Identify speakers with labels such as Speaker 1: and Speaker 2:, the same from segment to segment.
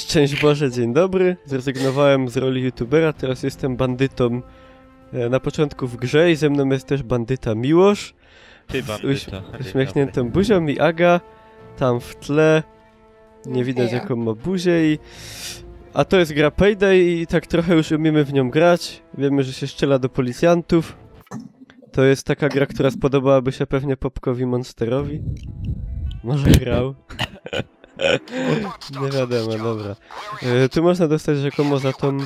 Speaker 1: Szczęść Boże, dzień dobry. Zrezygnowałem z roli youtubera, teraz jestem bandytą na początku w grze i ze mną jest też bandyta Miłosz.
Speaker 2: Ty bandyta.
Speaker 1: Uśmiechniętą buzią i Aga. Tam w tle. Nie widać jaką ma buzię i... A to jest gra Payday i tak trochę już umiemy w nią grać. Wiemy, że się strzela do policjantów. To jest taka gra, która spodobałaby się pewnie Popkowi Monsterowi. Może grał. Nie wiadomo, dobra. Tu można dostać rzekomo za tą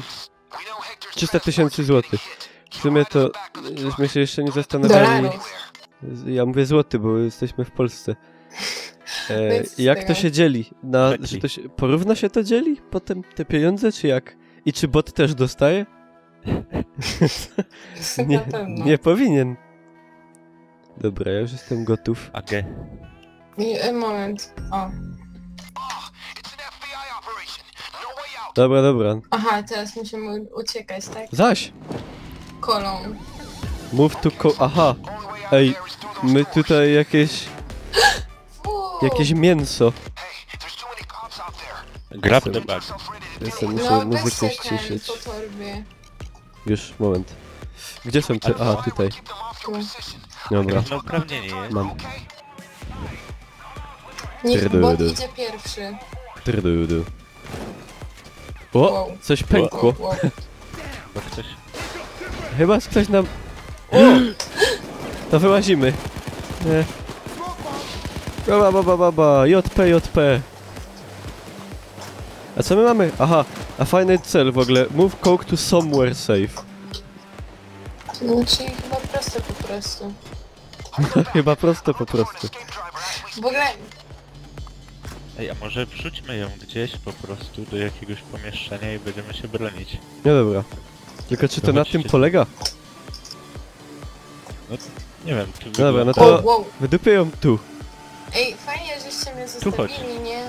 Speaker 1: 300 000 złotych. W sumie to myśmy się jeszcze nie zastanawiali. Ja mówię złoty, bo jesteśmy w Polsce. Jak to się dzieli? Że to się, porówno się to dzieli? Potem te pieniądze, czy jak? I czy bot też dostaje? Nie powinien. Dobra, ja już jestem gotów.
Speaker 2: Okay.
Speaker 3: Moment. O.
Speaker 1: Dobra.
Speaker 3: Aha, teraz musimy uciekać, tak?
Speaker 1: Zaś!
Speaker 3: Kolą.
Speaker 1: Move to aha! Ej, my tutaj jakieś mięso.
Speaker 2: Grab the bag.
Speaker 1: Muszę muzykę ściszyć.
Speaker 3: Po torbie.
Speaker 1: Już, moment. Gdzie są te... Aha, tutaj. Dobra.
Speaker 2: Uprawnienie jest.
Speaker 1: Mam.
Speaker 3: Niech bot idzie pierwszy.
Speaker 1: O! Coś pękło.
Speaker 2: Bo ktoś...
Speaker 1: Chyba ktoś nam... O! To wyłazimy. Nie. JP. A co my mamy? Aha, a fajny cel w ogóle. Move coke to somewhere safe.
Speaker 3: No, czyli chyba prosto po prostu.
Speaker 1: Chyba prosto po prostu.
Speaker 3: W ogóle...
Speaker 2: Ej, a może wrzućmy ją gdzieś po prostu do jakiegoś pomieszczenia i będziemy się bronić.
Speaker 1: No dobra. Tylko czy to na tym polega?
Speaker 2: No, nie wiem, tu...
Speaker 1: Dobra, no to wydupię ją tu.
Speaker 3: Ej, fajnie, żeście mnie zostawili, nie?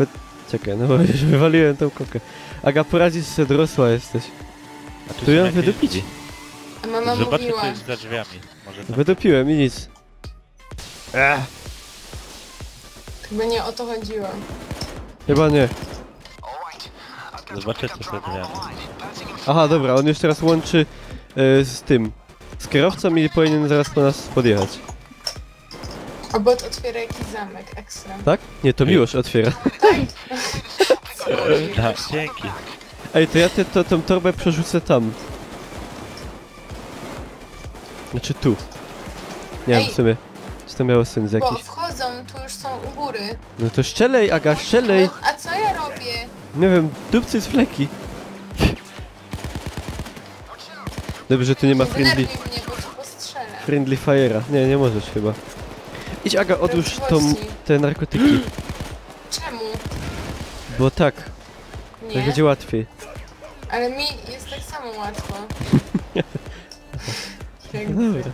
Speaker 1: Czekaj, no bo już wywaliłem tą kokę. Aga, poradzisz sobie, dorosła jesteś.
Speaker 2: A
Speaker 1: tu ją wydupić?
Speaker 3: A mama
Speaker 2: zobaczcie,
Speaker 3: mówiła...
Speaker 2: co jest za drzwiami. Może tam...
Speaker 1: Wydupiłem i nic.
Speaker 3: Chyba nie o to chodziło.
Speaker 1: Chyba nie.
Speaker 2: Zobaczcie, co za drzwiami.
Speaker 1: Aha, dobra, on już teraz łączy z tym. Z kierowcą i powinien zaraz po nas podjechać.
Speaker 3: A bot otwiera jakiś zamek, ekstra.
Speaker 1: Tak? Nie, to Miłosz otwiera.
Speaker 2: Tak, dzięki.
Speaker 1: Ej, to ja tą torbę przerzucę tam. Znaczy tu. Nie wiem w sumie. Czy to miało sens jakiś?
Speaker 3: Bo wchodzą, tu już są u góry.
Speaker 1: No to strzelej, Aga, strzelej!
Speaker 3: No, a co ja robię?
Speaker 1: Nie wiem, dupcy z fleki. Dobrze, że tu nie ma friendly...
Speaker 3: Mnie, bo cię postrzelę.
Speaker 1: Friendly fire'a. Nie możesz chyba. Idź, Aga, odłóż te narkotyki.
Speaker 3: Czemu?
Speaker 1: Bo tak.
Speaker 3: Nie?
Speaker 1: Tak będzie łatwiej.
Speaker 3: Ale mi jest tak samo łatwo.
Speaker 1: Dobra.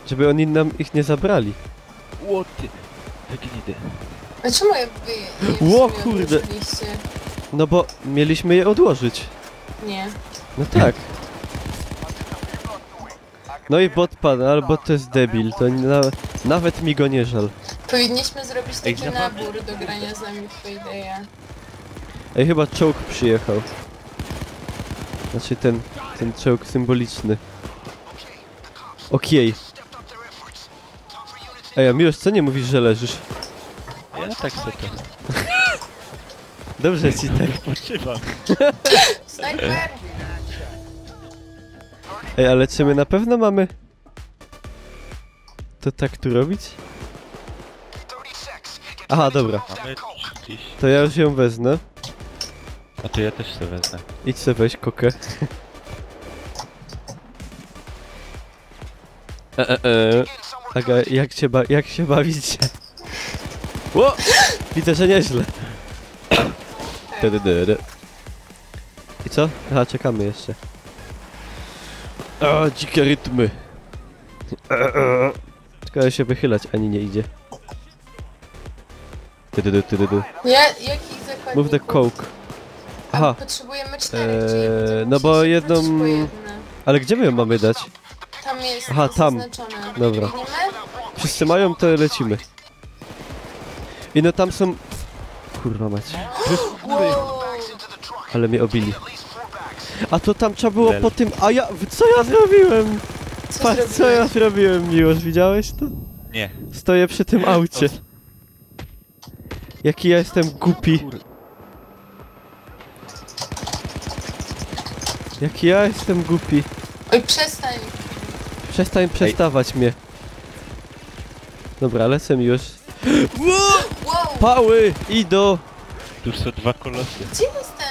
Speaker 1: Żeby oni nam ich nie zabrali.
Speaker 2: Łoty. Wygnidy.
Speaker 3: A czemu je
Speaker 1: Ło, kurde. No bo mieliśmy je odłożyć.
Speaker 3: Nie.
Speaker 1: No tak. No i bot pada, ale bot to jest debil, to nawet mi go nie żal.
Speaker 3: Powinniśmy zrobić taki nabór do grania z nami w Paydaya.
Speaker 1: Ej, chyba czołg przyjechał. Znaczy ten czołg symboliczny. Okej. Ej, a Miłosz, co nie mówisz, że leżysz?
Speaker 2: Ja tak sobie to...
Speaker 1: Dobrze ci tak.
Speaker 2: Odpoczywam.
Speaker 3: Snajper!
Speaker 1: Ej, ale czy my na pewno mamy to tak tu robić? Aha, dobra.
Speaker 2: Mamy 30.
Speaker 1: To ja już ją wezmę.
Speaker 2: A to ja też sobie wezmę.
Speaker 1: Idź se weź kokę. Aga, jak się bawicie? Ło! Widzę, że nieźle. I co? Aha, czekamy jeszcze. O, dzikie rytmy. Tylko się wychylać, ani nie idzie.
Speaker 3: Jakich zakładników?
Speaker 1: Move the coke. Aha.
Speaker 3: Potrzebujemy 4,
Speaker 1: no bo jedną... Ale gdzie my ją mamy dać?
Speaker 3: Tam jest
Speaker 1: zaznaczone. Dobra.
Speaker 3: Biegniemy?
Speaker 1: Wszyscy mają, to lecimy. I no tam są kurwa mać.
Speaker 3: Wow.
Speaker 1: Ale mnie obili. A to tam trzeba było
Speaker 2: Lel.
Speaker 1: po tym... A ja... Co ja zrobiłem?
Speaker 3: Co
Speaker 1: Patrz, co
Speaker 3: zrobiłeś?
Speaker 1: ja zrobiłem, Miłosz, widziałeś to?
Speaker 2: Nie.
Speaker 1: Stoję przy tym aucie. Jaki ja jestem głupi. Jaki ja jestem głupi.
Speaker 3: Oj, przestań.
Speaker 1: Przestań przestawać mnie. Dobra, lecę już.
Speaker 3: Wow.
Speaker 1: Pały! Idą!
Speaker 2: Tu są dwa kolosy.
Speaker 3: Gdzie jest ten?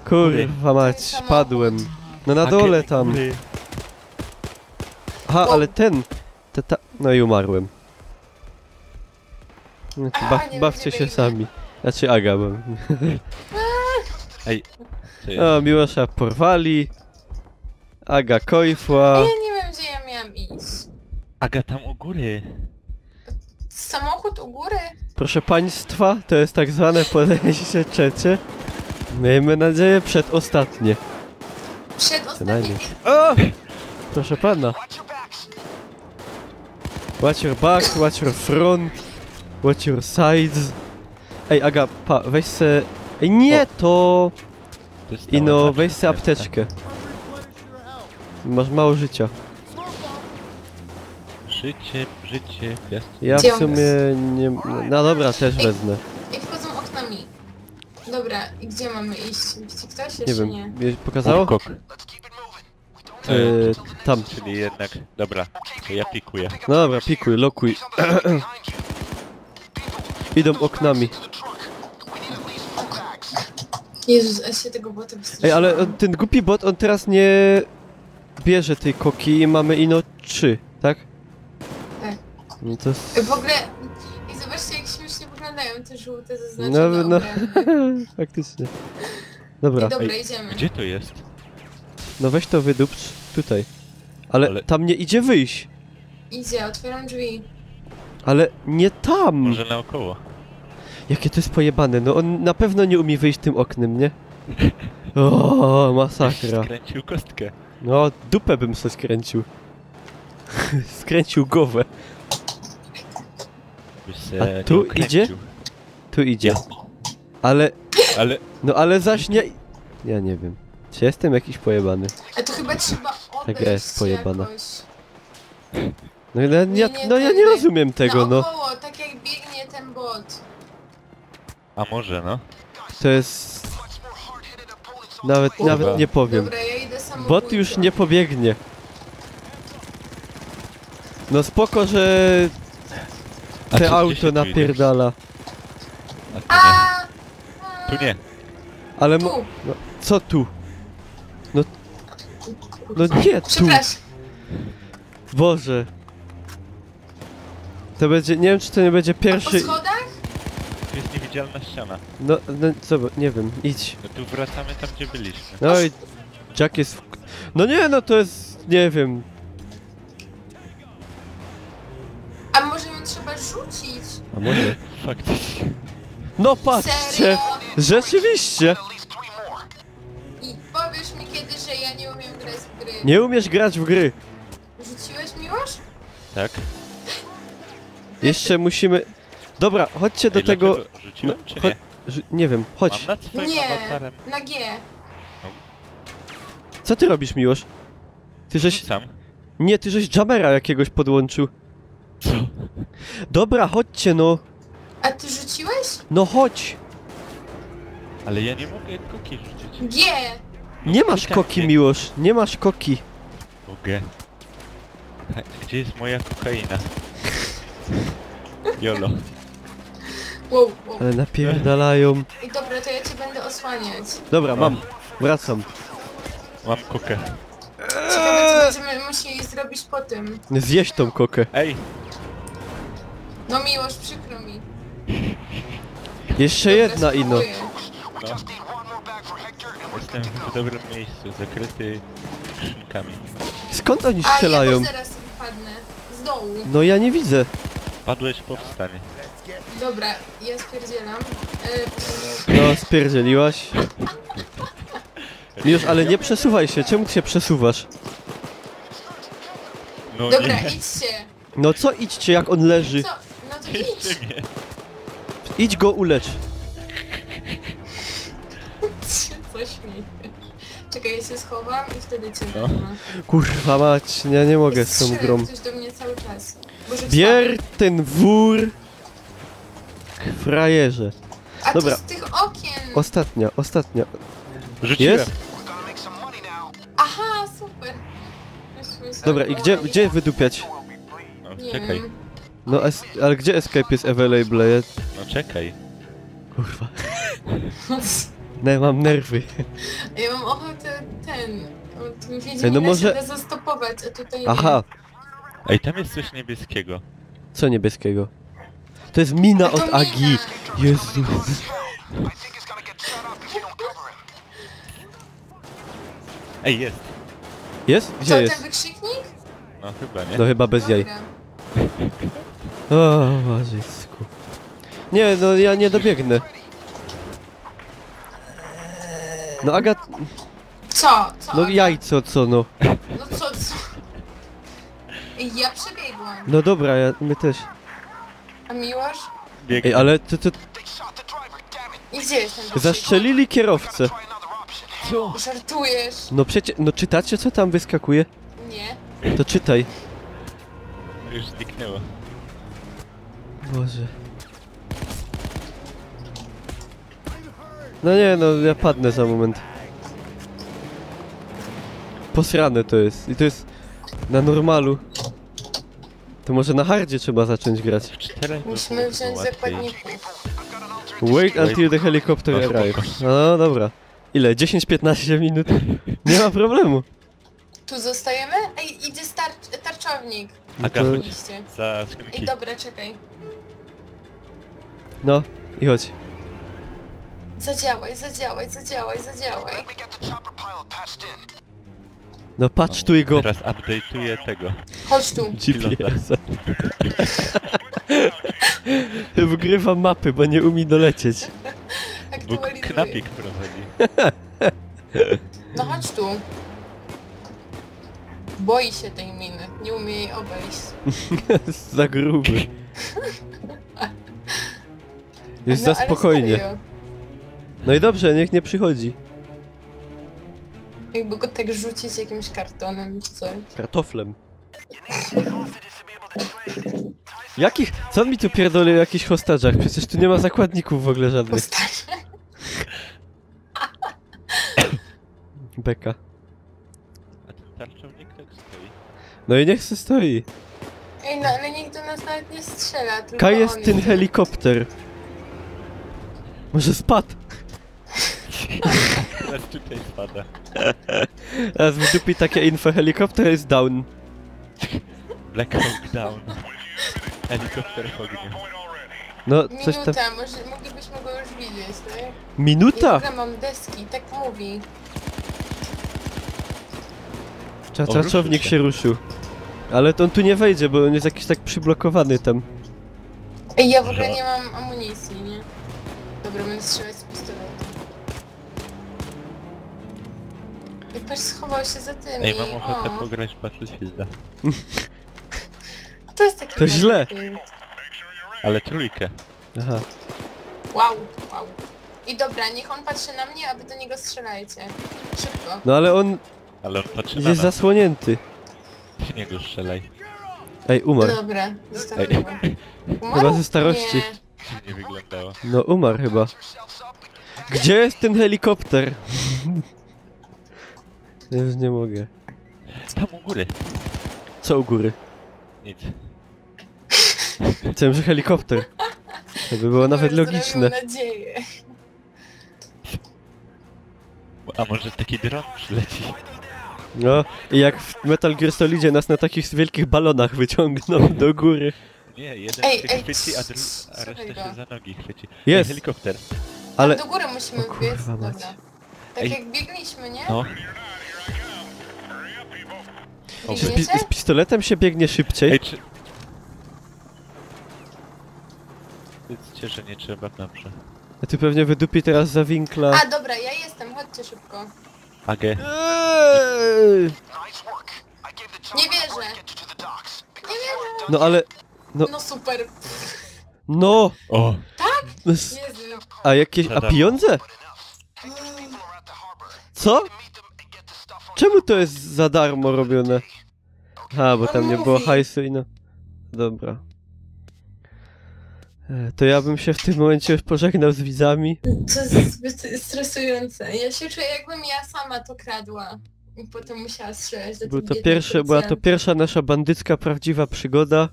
Speaker 1: Kurwa mać,
Speaker 3: samochód.
Speaker 1: padłem. No na dole tam.
Speaker 2: Góry.
Speaker 1: Aha, ale ten... No i umarłem. No to
Speaker 3: Aha, nie
Speaker 1: bawcie
Speaker 3: będzie
Speaker 1: się
Speaker 3: biegnę.
Speaker 1: sami. Znaczy Aga, bo...
Speaker 2: Ej, co jest?
Speaker 1: O, Miłosza porwali. Aga
Speaker 3: Ja
Speaker 1: kojfła.
Speaker 3: nie wiem, gdzie ja miałam iść.
Speaker 2: Aga, tam u góry.
Speaker 3: Samochód u góry?
Speaker 1: Proszę państwa, to jest tak zwane podejście trzecie. Miejmy nadzieję przedostatnie.
Speaker 3: Przed
Speaker 1: Przynajmniej.
Speaker 3: ostatnim...
Speaker 1: O! Proszę pana. Watch your back, watch your front, watch your sides. Ej, Aga, weź se... Ej, nie to!
Speaker 2: Dostałem
Speaker 1: Ino,
Speaker 2: paczkę
Speaker 1: weź se
Speaker 2: serca.
Speaker 1: apteczkę. Masz mało życia.
Speaker 2: Życie, gwiazd.
Speaker 1: Ja
Speaker 3: Gdzie
Speaker 1: w
Speaker 3: on
Speaker 1: sumie nie... No dobra, też
Speaker 3: Ej.
Speaker 1: wezmę.
Speaker 3: I wchodzą oknami. Dobra, i gdzie mamy iść? Widzi ktoś?
Speaker 1: Nie
Speaker 3: Jeszcze
Speaker 1: wiem,
Speaker 3: nie.
Speaker 1: mnie pokazało?
Speaker 2: Kok.
Speaker 1: Tam.
Speaker 2: Czyli jednak, dobra, to ja pikuję.
Speaker 1: No dobra, pikuj, lokuj. Idą oknami.
Speaker 3: Jezus, ja się tego bota wystraszyłam.
Speaker 1: Ej, ale ten głupi bot, on teraz nie bierze tej koki i mamy ino 3, tak?
Speaker 3: Tak.
Speaker 1: No to jest...
Speaker 3: W ogóle... I zobaczcie, jak śmiesznie wyglądają te żółte zaznaczone
Speaker 1: No,
Speaker 3: obręby.
Speaker 1: faktycznie. Dobra,
Speaker 3: I dobra,
Speaker 2: Ej,
Speaker 3: idziemy.
Speaker 2: Gdzie to jest?
Speaker 1: no weź to wydupcz tutaj. Ale
Speaker 2: Ale-
Speaker 1: tam nie idzie wyjść.
Speaker 3: Idzie, otwieram drzwi.
Speaker 1: Ale nie tam!
Speaker 2: Może naokoło.
Speaker 1: Jakie to jest pojebane, no on na pewno nie umie wyjść tym oknem, nie? O, masakra.
Speaker 2: Skręcił kostkę.
Speaker 1: No, dupę bym sobie skręcił. Skręcił głowę.
Speaker 2: Byś se
Speaker 1: A tu
Speaker 2: nie ukręcił.
Speaker 1: idzie? Tu idzie.
Speaker 2: Jest.
Speaker 1: Ale,
Speaker 2: Ale
Speaker 1: no ale zaś nie... Ja nie wiem. Czy jestem jakiś pojebany?
Speaker 3: A to chyba trzeba odejść
Speaker 1: gra jest pojebana.
Speaker 3: jakoś.
Speaker 1: No, ja
Speaker 3: Nie,
Speaker 1: ja nie
Speaker 3: tędy.
Speaker 1: rozumiem tego, no.
Speaker 3: Naokoło, tak jak biegnie ten bot.
Speaker 2: a może no?
Speaker 1: To jest... Nawet nie powiem.
Speaker 3: Dobra, ja idę samobójczo.
Speaker 1: Bot już nie pobiegnie. No spoko, że
Speaker 2: A
Speaker 1: te
Speaker 2: co, gdzie
Speaker 1: auto
Speaker 2: się tu
Speaker 1: napierdala.
Speaker 2: idzie?
Speaker 3: A,
Speaker 2: A tu nie.
Speaker 1: Ale
Speaker 3: tu.
Speaker 1: no, co tu? No nie tu.
Speaker 3: Przepraszam.
Speaker 1: Boże. To będzie, nie wiem czy to nie będzie
Speaker 3: Po
Speaker 1: pierwszy...
Speaker 3: schodach?
Speaker 2: Tu jest niewidzialna ściana.
Speaker 1: No co, nie wiem, idź.
Speaker 2: No tu wracamy tam, gdzie byliśmy.
Speaker 1: No i Jack jest... No nie, no to jest... nie wiem.
Speaker 3: A może ją trzeba rzucić?
Speaker 1: A może?
Speaker 2: Faktycznie.
Speaker 1: No patrzcie!
Speaker 3: Serio?
Speaker 1: Rzeczywiście!
Speaker 3: I powiesz mi kiedy, że ja nie umiem grać w gry.
Speaker 1: Nie umiesz grać w gry.
Speaker 3: Rzuciłeś miłość?
Speaker 2: Tak?
Speaker 1: Jeszcze musimy... Dobra, chodźcie do
Speaker 2: Ej,
Speaker 1: tego...
Speaker 2: dlaczego rzuciłem,
Speaker 1: no,
Speaker 2: czy
Speaker 1: chodź-
Speaker 2: nie?
Speaker 1: Nie wiem, chodź.
Speaker 2: Mam nad swoim
Speaker 3: Nie,
Speaker 2: awatarem.
Speaker 3: na G.
Speaker 1: Co ty robisz, Miłosz? Ty żeś...
Speaker 2: Rzucam.
Speaker 1: Nie, ty żeś Jamera jakiegoś podłączył.
Speaker 2: Co?
Speaker 1: Dobra, chodźcie no.
Speaker 3: A ty rzuciłeś?
Speaker 1: No chodź.
Speaker 2: Ale ja nie mogę koki rzucić.
Speaker 3: G.
Speaker 1: Nie masz
Speaker 2: klikaj
Speaker 1: koki,
Speaker 2: mnie.
Speaker 1: Miłosz. Nie masz koki.
Speaker 2: Mogę. Gdzie jest moja kokaina? Jolo.
Speaker 3: Wow, wow.
Speaker 1: Ale napierdalają.
Speaker 3: I dobra, to ja cię będę osłaniać.
Speaker 1: Dobra, mam. Wracam.
Speaker 2: Mam kokę.
Speaker 3: Ciekawe, co będziemy musieli zrobić po tym.
Speaker 1: Zjeść tą kokę.
Speaker 2: Ej!
Speaker 3: No miłość, przykro mi.
Speaker 1: Jeszcze
Speaker 3: Dobra,
Speaker 1: jedna ino.
Speaker 3: spróbuję.
Speaker 2: No. Jestem w dobrym miejscu, zakryty skrzynkami.
Speaker 1: Skąd oni
Speaker 3: A, ja
Speaker 1: strzelają?
Speaker 3: też zaraz wypadnę. Z dołu.
Speaker 1: No ja nie widzę.
Speaker 2: Padłeś, powstanie.
Speaker 3: Dobra, ja spierdzielam.
Speaker 1: No, spierdzieliłaś. Już, ale nie przesuwaj się. Czemu ty się przesuwasz?
Speaker 2: No
Speaker 3: Dobra,
Speaker 2: nie.
Speaker 3: idźcie.
Speaker 1: No co idźcie, jak on leży?
Speaker 3: Co? No to idź.
Speaker 2: Jeszcze nie.
Speaker 1: Idź go ulecz.
Speaker 3: Czekaj, ja się schowam i wtedy cię
Speaker 2: No.
Speaker 3: wezmę.
Speaker 1: Kurwa mać, ja nie mogę z tą
Speaker 3: Strzela
Speaker 1: grą.
Speaker 3: ktoś do mnie cały czas. Boże,
Speaker 1: Bier ten wór! Frajerze.
Speaker 3: A
Speaker 1: Dobra.
Speaker 3: to z tych okien!
Speaker 1: Ostatnia.
Speaker 2: Rzuciłem.
Speaker 1: Jest?
Speaker 3: Aha, super. Już
Speaker 1: Dobra, i gdzie wydupiać?
Speaker 2: No,
Speaker 3: Nie
Speaker 2: czekaj.
Speaker 3: wiem.
Speaker 1: No, ale gdzie escape jest available? Ja...
Speaker 2: No czekaj.
Speaker 1: Kurwa. Mam nerwy.
Speaker 3: Ja mam ochotę tym
Speaker 1: Ej,
Speaker 3: wiedźmina
Speaker 1: no może-
Speaker 3: się zastopować, a tutaj
Speaker 1: Aha,
Speaker 2: Ej, tam jest coś niebieskiego.
Speaker 1: co niebieskiego? To jest mina
Speaker 3: To
Speaker 1: od
Speaker 3: mina.
Speaker 1: Agi. Jezu.
Speaker 2: Ej, jest.
Speaker 1: Jest?
Speaker 3: nie.
Speaker 1: Gdzie
Speaker 3: Co,
Speaker 1: jest?
Speaker 3: ten wykrzyknik?
Speaker 2: No chyba, nie?
Speaker 1: No chyba bez jaj.
Speaker 3: Dobra.
Speaker 1: O, Marzysku. Nie, no ja nie dobiegnę. No Aga,
Speaker 3: Co?
Speaker 1: no jajco, co no?
Speaker 3: No co? Ej, ja przebiegłam.
Speaker 1: No dobra, my też.
Speaker 3: A Miłosz?
Speaker 2: Biegnie.
Speaker 1: Ej, ale
Speaker 3: I gdzie jest ten wykrzyknik?
Speaker 1: zastrzelili kierowcę.
Speaker 2: Co?
Speaker 3: Żartujesz?
Speaker 1: No przecież, no czytacie co tam wyskakuje?
Speaker 3: Nie.
Speaker 1: To czytaj.
Speaker 2: Już zniknęło.
Speaker 1: Boże. No nie, no ja padnę za moment. Posrane to jest. I to jest na normalu. To może na hardzie trzeba zacząć grać.
Speaker 2: W 4
Speaker 3: Musimy wziąć zakładników.
Speaker 1: Wait until the helicopter arrives. No dobra. Ile? 10-15 minut? Nie ma problemu.
Speaker 3: Tu zostajemy? Ej, idzie tarczownik.
Speaker 1: No
Speaker 2: Aga,
Speaker 1: to,
Speaker 2: chodź
Speaker 3: Oczywiście.
Speaker 2: za
Speaker 3: Ej,
Speaker 2: skrzynki.
Speaker 3: dobra, czekaj.
Speaker 1: no i chodź.
Speaker 3: Zadziałaj.
Speaker 1: No patrz tu i go.
Speaker 2: Teraz update'uję tego.
Speaker 3: Chodź tu.
Speaker 1: GPS. Wgrywa mapy, bo nie umie dolecieć.
Speaker 2: Bo
Speaker 3: Aktualizuję.
Speaker 2: knapik prowadzi.
Speaker 3: No chodź tu. Boi się tej miny. Nie umie jej obejść.
Speaker 1: Za gruby. Jest
Speaker 3: No,
Speaker 1: za
Speaker 3: ale
Speaker 1: spokojnie.
Speaker 3: serio.
Speaker 1: No i dobrze, niech nie przychodzi.
Speaker 3: Jakby go tak rzucić jakimś kartonem czy coś.
Speaker 1: Kartoflem. Jakich? Co on mi tu pierdoli o jakichś hostażach? Przecież tu nie ma zakładników w ogóle żadnych.
Speaker 3: Postacie.
Speaker 1: Beka.
Speaker 2: A ten tarczownik tak stoi.
Speaker 1: No i niech se stoi.
Speaker 3: Ej, no ale nikt do nas nawet nie strzela, tylko
Speaker 1: Kaj jest
Speaker 3: on
Speaker 1: ten helikopter. Może spadł?
Speaker 2: Teraz tutaj spada.
Speaker 1: Teraz wydupi takie info, helikopter jest down.
Speaker 2: Black Hawk down. Helikopter w ogniu.
Speaker 1: No, coś tam...
Speaker 3: Minuta, może moglibyśmy go już widzieć, tak? Ja
Speaker 1: Minuta?
Speaker 3: w ogóle mam deski, tak mówi.
Speaker 1: Trzaczownik
Speaker 2: ruszył
Speaker 1: się ruszył. Ale to on tu nie wejdzie, bo on jest jakiś tak przyblokowany tam.
Speaker 3: Ej, ja w ogóle
Speaker 2: Że-
Speaker 3: nie mam amunicji, nie? Dobra, będę strzelać z pistoletu. I patrz, schował się za tym
Speaker 2: Ej,
Speaker 3: i...
Speaker 2: mam ochotę
Speaker 3: o,
Speaker 2: pograć w Battlefielda.
Speaker 3: to jest taki...
Speaker 1: To źle.
Speaker 3: Battlefield.
Speaker 2: Ale trójkę.
Speaker 1: Aha.
Speaker 3: Wow. I dobra, niech on patrzy na mnie, a wy do niego strzelajcie. Szybko.
Speaker 1: No ale on
Speaker 2: Ale on patrzy na
Speaker 1: jest
Speaker 2: nas.
Speaker 1: zasłonięty.
Speaker 2: W niego strzelaj.
Speaker 1: Ej, umarł.
Speaker 3: Dobra, zostawiłem.
Speaker 1: Chyba ze starości.
Speaker 3: Nie.
Speaker 2: Dziwnie wyglądało.
Speaker 1: No umarł chyba. Gdzie jest ten helikopter? Ja już nie mogę.
Speaker 2: Tam u góry.
Speaker 1: Co u góry?
Speaker 2: Nic.
Speaker 1: Chciałem, że helikopter. To by było nawet
Speaker 3: Zrobił
Speaker 1: logiczne.
Speaker 3: nadzieję.
Speaker 2: A może taki dron przyleci?
Speaker 1: No, i jak w Metal Gear Solidzie nas na takich wielkich balonach wyciągną do góry.
Speaker 2: Nie, jeden
Speaker 3: Ej,
Speaker 2: się
Speaker 3: ej,
Speaker 2: chwyci, a, a
Speaker 3: słuchaj
Speaker 2: reszta
Speaker 3: go.
Speaker 2: się za nogi chwyci.
Speaker 1: Jest.
Speaker 2: Ej, helikopter.
Speaker 1: Ale...
Speaker 3: Do góry musimy
Speaker 1: O
Speaker 3: wbiec.
Speaker 1: kurwa mać.
Speaker 3: Dobra. Tak
Speaker 2: Ej.
Speaker 3: jak biegliśmy, nie?
Speaker 2: No. O,
Speaker 1: Czy
Speaker 3: Biegniecie?
Speaker 1: z pistoletem się biegnie szybciej?
Speaker 2: Ej, czy... Powiedzcie, że nie trzeba, dobrze.
Speaker 1: A ty pewnie wydupi teraz za winkla.
Speaker 3: A dobra, ja jestem, chodźcie szybko.
Speaker 2: Agę.
Speaker 1: Eee!
Speaker 3: Nie wierzę. Nie wierzę.
Speaker 1: No ale...
Speaker 3: No super.
Speaker 1: No!
Speaker 2: O!
Speaker 1: No
Speaker 3: Jezu.
Speaker 1: A jakieś... A pieniądze? Co? Czemu to jest za darmo robione? Aha, bo tam nie było
Speaker 3: mówi.
Speaker 1: hajsu i no... Dobra. To ja bym się w tym momencie już pożegnał z widzami.
Speaker 3: To jest zbyt stresujące. Ja się czuję, jakbym ja sama to kradła. I potem musiała strzelać do tych biednych
Speaker 1: Była to
Speaker 3: policjantów.
Speaker 1: pierwsza nasza bandycka, prawdziwa przygoda.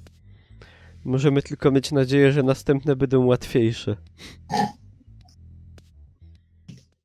Speaker 1: Możemy tylko mieć nadzieję, że następne będą łatwiejsze.